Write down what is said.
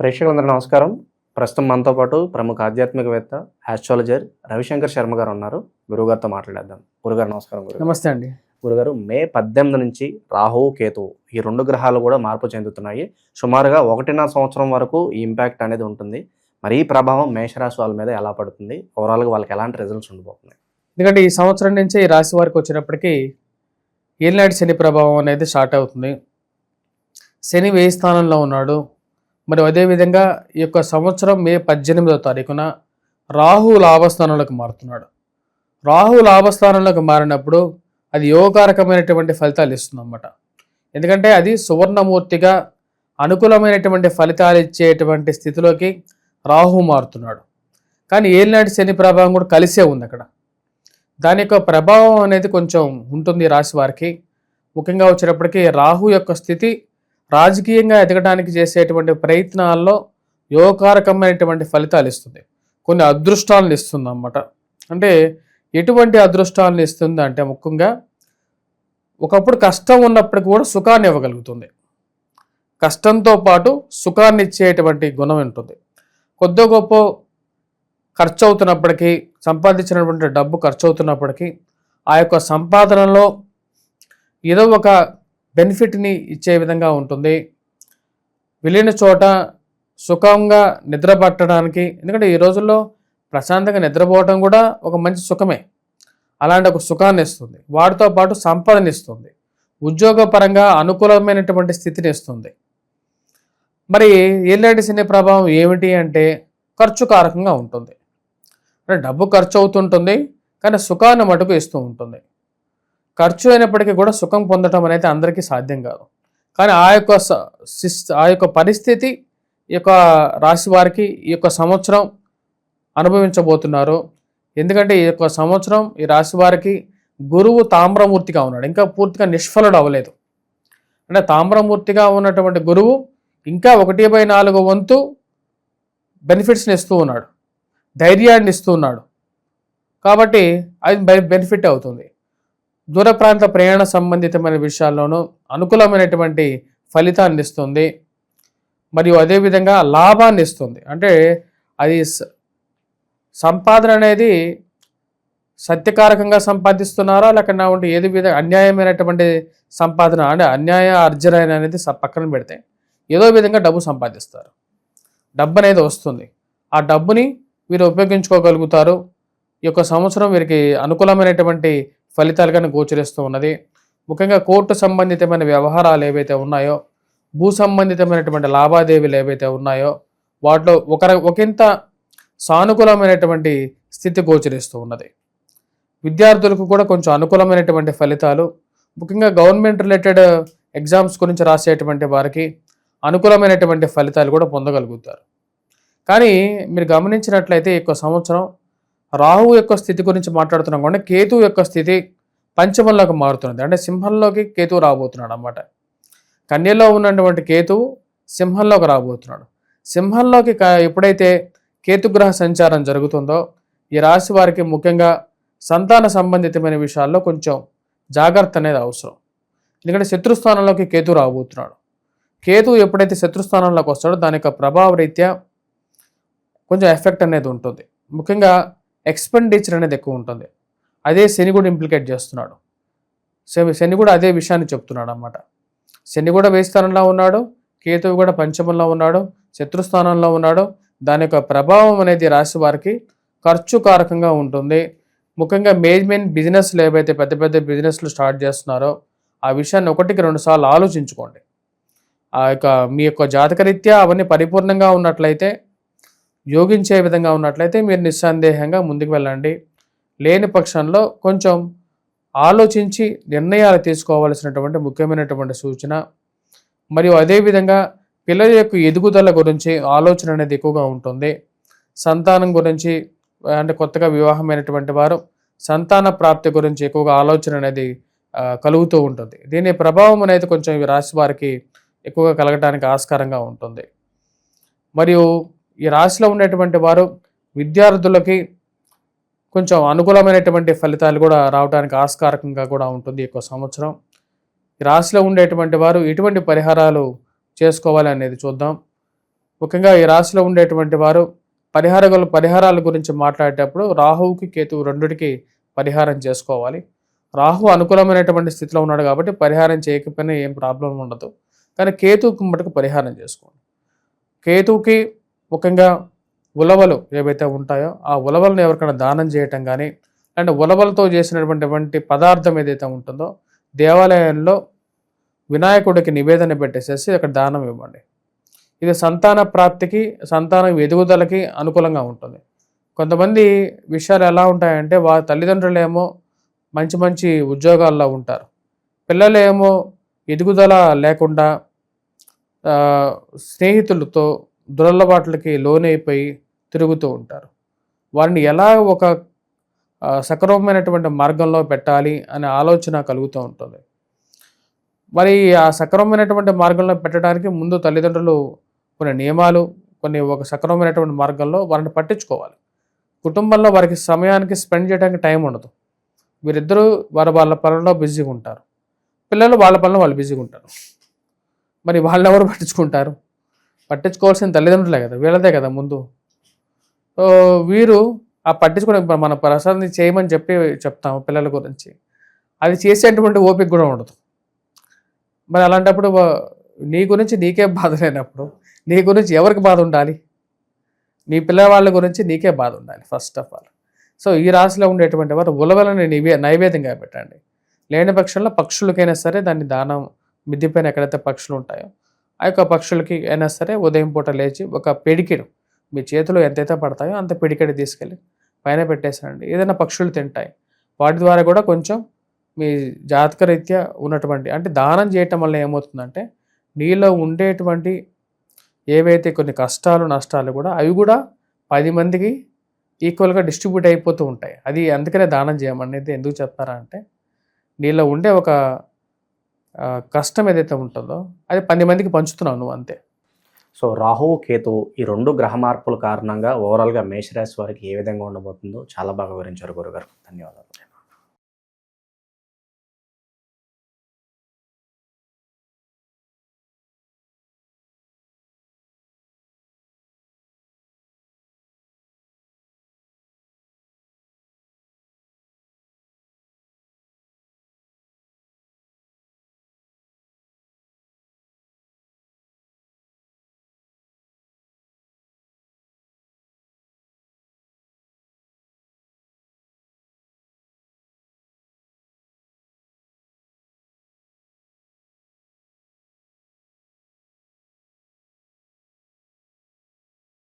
ప్రేక్షకులందరూ నమస్కారం. ప్రస్తుతం మనతో పాటు ప్రముఖ ఆధ్యాత్మికవేత్త, ఆస్ట్రాలజర్ రవిశంకర్ శర్మ గారు ఉన్నారు. గురుగారితో మాట్లాడేద్దాం. గురుగారు నమస్కారం. నమస్తే అండి. గురుగారు, మే 18 నుంచి రాహువు, కేతువు ఈ 2 గ్రహాలు కూడా మార్పు చెందుతున్నాయి. సుమారుగా 1.5 సంవత్సరం వరకు ఈ ఇంపాక్ట్ అనేది ఉంటుంది. మరి ఈ ప్రభావం మేషరాశి వాళ్ళ మీద ఎలా పడుతుంది? ఓవరాల్గా వాళ్ళకి ఎలాంటి రిజల్ట్స్ ఉండబోతున్నాయి? ఎందుకంటే ఈ సంవత్సరం నుంచే ఈ రాశి వారికి వచ్చినప్పటికీ ఏలినాటి శని ప్రభావం అనేది స్టార్ట్ అవుతుంది. శని వ్యయ స్థానంలో ఉన్నాడు. మరి అదేవిధంగా ఈ యొక్క సంవత్సరం మే 18వ తారీఖున రాహు లాభస్థానంలోకి మారుతున్నాడు. రాహు లాభస్థానంలోకి మారినప్పుడు అది యోగకారకమైనటువంటి ఫలితాలు ఇస్తుంది అన్నమాట. ఎందుకంటే అది సువర్ణమూర్తిగా అనుకూలమైనటువంటి ఫలితాలు ఇచ్చేటువంటి స్థితిలోకి రాహు మారుతున్నాడు. కానీ ఏలినాటి శని ప్రభావం కూడా కలిసే ఉంది అక్కడ. దాని యొక్క ప్రభావం అనేది కొంచెం ఉంటుంది రాశి వారికి. ముఖ్యంగా వచ్చేటప్పటికీ రాహు యొక్క స్థితి రాజకీయంగా ఎదగడానికి చేసేటువంటి ప్రయత్నాల్లో యోగకారకమైనటువంటి ఫలితాలు ఇస్తుంది. కొన్ని అదృష్టాలను ఇస్తుంది అన్నమాట. అంటే ఎటువంటి అదృష్టాలను ఇస్తుంది అంటే ముఖ్యంగా ఒకప్పుడు కష్టం ఉన్నప్పటికీ కూడా సుఖాన్ని ఇవ్వగలుగుతుంది. కష్టంతో పాటు సుఖాన్ని ఇచ్చేటువంటి గుణం ఉంటుంది. కొద్ది గొప్ప ఖర్చు అవుతున్నప్పటికీ, సంపాదించినటువంటి డబ్బు ఖర్చు అవుతున్నప్పటికీ ఆ యొక్క సంపాదనలో ఏదో ఒక బెనిఫిట్ని ఇచ్చే విధంగా ఉంటుంది. వెళ్ళిన చోట సుఖంగా నిద్ర పట్టడానికి, ఎందుకంటే ఈ రోజుల్లో ప్రశాంతంగా నిద్రపోవటం కూడా ఒక మంచి సుఖమే. అలాంటి ఒక సుఖాన్ని ఇస్తుంది. వాటితో పాటు సంపదను ఇస్తుంది. ఉద్యోగపరంగా అనుకూలమైనటువంటి స్థితిని ఇస్తుంది. మరి ఏలినాటి శని ప్రభావం ఏమిటి అంటే ఖర్చు కారకంగా ఉంటుంది. అంటే డబ్బు ఖర్చు అవుతుంటుంది, కానీ సుఖాన్ని మటుకు ఇస్తూ ఉంటుంది. ఖర్చు అయినప్పటికీ కూడా సుఖం పొందడం అనేది అందరికీ సాధ్యం కాదు. కానీ ఆ యొక్క పరిస్థితి ఈ యొక్క రాశి వారికి ఈ యొక్క సంవత్సరం అనుభవించబోతున్నారు. ఎందుకంటే ఈ యొక్క సంవత్సరం ఈ రాశి వారికి గురువు తామ్రమూర్తిగా ఉన్నాడు. ఇంకా పూర్తిగా నిష్ఫలుడు అవ్వలేదు. అంటే తామ్రమూర్తిగా ఉన్నటువంటి గురువు ఇంకా 1/4 వంతు బెనిఫిట్స్ని ఇస్తూ ఉన్నాడు, ధైర్యాన్ని ఇస్తూ ఉన్నాడు. కాబట్టి అది బెనిఫిట్ అవుతుంది. దూర ప్రాంత ప్రయాణ సంబంధితమైన విషయాల్లోనూ అనుకూలమైనటువంటి ఫలితాన్ని ఇస్తుంది. మరియు అదేవిధంగా లాభాన్ని ఇస్తుంది. అంటే అది సంపాదన అనేది సత్యకారకంగా సంపాదిస్తున్నారా, లేకపోతే ఏది విధంగా అన్యాయమైనటువంటి సంపాదన అంటే అన్యాయ అర్జన అనేది పక్కన పెడితే ఏదో విధంగా డబ్బు సంపాదిస్తారు. డబ్బు అనేది వస్తుంది. ఆ డబ్బుని వీరు ఉపయోగించుకోగలుగుతారు. ఈ యొక్క సంవత్సరం వీరికి అనుకూలమైనటువంటి ఫలితాలుగానే గోచరిస్తూ ఉన్నది. ముఖ్యంగా కోర్టు సంబంధితమైన వ్యవహారాలు ఏవైతే ఉన్నాయో, భూ సంబంధితమైనటువంటి లావాదేవీలు ఏవైతే ఉన్నాయో వాటిలో ఒకంత సానుకూలమైనటువంటి స్థితి గోచరిస్తూ ఉన్నది. విద్యార్థులకు కూడా కొంచెం అనుకూలమైనటువంటి ఫలితాలు, ముఖ్యంగా గవర్నమెంట్ రిలేటెడ్ ఎగ్జామ్స్ గురించి రాసేటువంటి వారికి అనుకూలమైనటువంటి ఫలితాలు కూడా పొందగలుగుతారు. కానీ మీరు గమనించినట్లయితే ఈ యొక్క సంవత్సరం రాహు యొక్క స్థితి గురించి మాట్లాడుతున్నాం కూడా, కేతు యొక్క స్థితి పంచమంలోకి మారుతున్నది. అంటే సింహంలోకి కేతువు రాబోతున్నాడు అన్నమాట. కన్యలో ఉన్నటువంటి కేతువు సింహంలోకి రాబోతున్నాడు. సింహంలోకి ఎప్పుడైతే కేతుగ్రహ సంచారం జరుగుతుందో ఈ రాశి వారికి ముఖ్యంగా సంతాన సంబంధితమైన విషయాల్లో కొంచెం జాగ్రత్త అనేది అవసరం. ఎందుకంటే శత్రుస్థానంలోకి కేతు రాబోతున్నాడు. కేతు ఎప్పుడైతే శత్రుస్థానంలోకి వస్తాడో దాని యొక్క ప్రభావ రీత్యా కొంచెం ఎఫెక్ట్ అనేది ఉంటుంది. ముఖ్యంగా ఎక్స్పెండిచర్ అనేది ఎక్కువ ఉంటుంది. అదే శని కూడా ఇంప్లికేట్ చేస్తున్నాడు. శని కూడా అదే విషయాన్ని చెప్తున్నాడు అన్నమాట. శని కూడా వ్యయ స్థానంలో ఉన్నాడు, కేతువు కూడా పంచమంలో ఉన్నాడు, శత్రుస్థానంలో ఉన్నాడు. దాని యొక్క ప్రభావం అనేది రాశి వారికి ఖర్చు కారకంగా ఉంటుంది. ముఖ్యంగా మెయిన్ బిజినెస్లు ఏవైతే పెద్ద పెద్ద బిజినెస్లు స్టార్ట్ చేస్తున్నారో ఆ విషయాన్ని 1కి 2 సార్లు ఆలోచించుకోండి. మీ యొక్క జాతకరీత్యా అవన్నీ పరిపూర్ణంగా ఉన్నట్లయితే, యోగించే విధంగా ఉన్నట్లయితే మీరు నిస్సందేహంగా ముందుకు వెళ్ళండి. లేని పక్షంలో కొంచెం ఆలోచించి నిర్ణయాలు తీసుకోవాల్సినటువంటి ముఖ్యమైనటువంటి సూచన. మరియు అదేవిధంగా పిల్లల యొక్క ఎదుగుదల గురించి ఆలోచన అనేది ఎక్కువగా ఉంటుంది. సంతానం గురించి, అంటే కొత్తగా వివాహమైనటువంటి వారు సంతాన ప్రాప్తి గురించి ఎక్కువగా ఆలోచన అనేది కలుగుతూ ఉంటుంది. దీని ప్రభావం అనేది కొంచెం ఈ రాశి వారికి ఎక్కువగా కలగడానికి ఆస్కారంగా ఉంటుంది. మరియు ఈ రాశిలో ఉండేటువంటి వారు విద్యార్థులకి కొంచెం అనుకూలమైనటువంటి ఫలితాలు కూడా రావడానికి ఆస్కారకంగా కూడా ఉంటుంది ఈ యొక్క సంవత్సరం. ఈ రాశిలో ఉండేటువంటి వారు ఎటువంటి పరిహారాలు చేసుకోవాలి అనేది చూద్దాం. ముఖ్యంగా ఈ రాశిలో ఉండేటువంటి వారు పరిహారాల గురించి మాట్లాడేటప్పుడు రాహువుకి కేతువు రెండిటికి పరిహారం చేసుకోవాలి. రాహు అనుకూలమైనటువంటి స్థితిలో ఉన్నాడు కాబట్టి పరిహారం చేయకపోయినా ఏం ప్రాబ్లం ఉండదు. కానీ కేతువుకి మటుకు పరిహారం చేసుకోండి. కేతువుకి ముఖ్యంగా ఉలవలు ఏవైతే ఉంటాయో ఆ ఉలవలను ఎవరికైనా దానం చేయటం కానీ, అంటే ఉలవలతో చేసినటువంటి పదార్థం ఏదైతే ఉంటుందో దేవాలయంలో వినాయకుడికి నివేదన పెట్టేసేసి అక్కడ దానం ఇవ్వండి. ఇది సంతాన ప్రాప్తికి, సంతానం ఎదుగుదలకి అనుకూలంగా ఉంటుంది. కొంతమంది విషయాలు ఎలా ఉంటాయంటే వారి తల్లిదండ్రులేమో మంచి మంచి ఉద్యోగాల్లో ఉంటారు, పిల్లలేమో ఎదుగుదల లేకుండా స్నేహితులతో దురలవాట్లకి లోనైపోయి తిరుగుతూ ఉంటారు. వారిని ఎలా ఒక సక్రమమైనటువంటి మార్గంలో పెట్టాలి అనే ఆలోచన కలుగుతూ ఉంటుంది. మరి ఆ సక్రమమైనటువంటి మార్గంలో పెట్టడానికి ముందు తల్లిదండ్రులు కొన్ని నియమాలు, ఒక సక్రమమైనటువంటి మార్గంలో వారిని పట్టించుకోవాలి. కుటుంబంలో వారికి సమయానికి స్పెండ్ చేయడానికి టైం ఉండదు. వీరిద్దరూ వాళ్ళ పనుల్లో బిజీగా ఉంటారు, పిల్లలు వాళ్ళ పనుల్లో వాళ్ళు బిజీగా ఉంటారు. మరి వాళ్ళని ఎవరు పట్టించుకుంటారు? పట్టించుకోవాల్సిన తల్లిదండ్రులే కదా, వీళ్ళదే కదా ముందు. వీరు ఆ పట్టించుకోవడం, మన ప్రసాదాన్ని చేయమని చెప్తాము పిల్లల గురించి, అది చేసేటువంటి ఓపిక కూడా ఉండదు. మరి అలాంటప్పుడు నీ గురించి నీకే బాధ లేనప్పుడు నీ గురించి ఎవరికి బాధ ఉండాలి? నీ పిల్లవాళ్ళ గురించి నీకే బాధ ఉండాలి ఫస్ట్ ఆఫ్ ఆల్. సో ఈ రాశిలో ఉండేటువంటి వారు ఉలవలని నైవేద్యంగా పెట్టండి. లేని పక్షంలో పక్షులకైనా సరే దాన్ని దానం, మిద్ది పైన ఎక్కడైతే పక్షులు ఉంటాయో ఆ యొక్క పక్షులకి అయినా సరే ఉదయం పూట లేచి ఒక పిడికెడు, మీ చేతిలో ఎంతైతే పడతాయో అంత పిడికెడు తీసుకెళ్ళి పైన పెట్టేసానండి. ఏదైనా పక్షులు తింటాయి, వాటి ద్వారా కూడా కొంచెం మీ జాతకరీత్యా ఉన్నటువంటి, అంటే దానం చేయటం వల్ల ఏమవుతుందంటే నీలో ఉండేటువంటి ఏవైతే కొన్ని కష్టాలు నష్టాలు కూడా అవి కూడా 10 మందికి ఈక్వల్గా డిస్ట్రిబ్యూట్ అయిపోతూ ఉంటాయి. అది అందుకనే దానం చేయమనేది ఎందుకు చెప్తారా అంటే నీలో ఉండే ఒక కష్టం ఏదైతే ఉంటుందో అది 10 మందికి పంచుతున్నావు నువ్వు, అంతే. సో రాహువు కేతువు ఈ 2 గ్రహ మార్పుల కారణంగా ఓవరాల్గా మేషరాశి వారికి ఏ విధంగా ఉండబోతుందో చాలా బాగా వివరించారు గురుగారు. ధన్యవాదాలు.